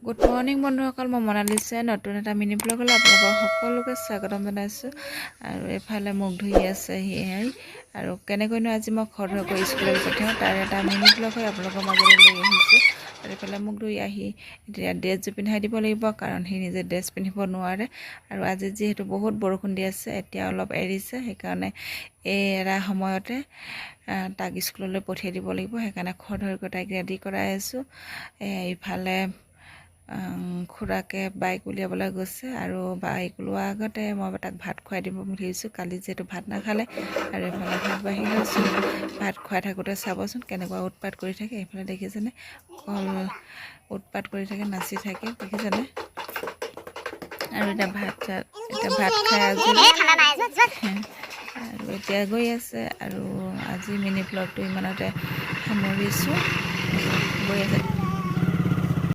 Good morning বন্ধুসকল, মই মনালিছে নতুন এটা মিনি ব্লগলৈ আপোনালোকৰ সকলোকে স্বাগতম জনাইছোঁ। আৰু এইফালে মুখ ধুই আছে সিহঁত আৰু কেনেকৈনো আজি মই খৰকৈ স্কুললৈ পঠিয়াওঁ তাৰ এটা মিনি ব্লগ হৈ আপোনালোকৰ মাজলৈ লৈ আহিছোঁ। আৰু এইফালে মুখ ধুই আহি এতিয়া ড্ৰেছযোৰ পিন্ধাই দিব লাগিব, কাৰণ সি নিজে ড্ৰেছ পিন্ধিব নোৱাৰে। আৰু আজি যিহেতু বহুত বৰষুণ দি আছে, এতিয়া অলপ এৰিছে, সেইকাৰণে এই এৰা সময়তে তাক স্কুললৈ পঠিয়াই দিব লাগিব। সেইকাৰণে খৰকৈ তাইক ৰেডি কৰাই আছোঁ। ইফালে খুৰাকে বাইক উলিয়াবলৈ গৈছে, আৰু বাইক ওলোৱাৰ আগতে মই তাক ভাত খুৱাই দিব বুলি ভাবিছোঁ। কালি যিহেতু ভাত নাখালে, আৰু এইফালে ভাত বাঢ়ি গৈছোঁ। ভাত খুৱাই থাকোঁতে চাবচোন কেনেকুৱা উৎপাত কৰি থাকে। এইফালে দেখিছেনে, কল উৎপাত কৰি থাকে, নাচি থাকে, দেখিছেনে। আৰু এতিয়া ভাত খাই আজৰি আৰু এতিয়া গৈ আছে। আৰু আজি মিনি ব্লগটো ইমানতে সামৰিছোঁ। গৈ আছে।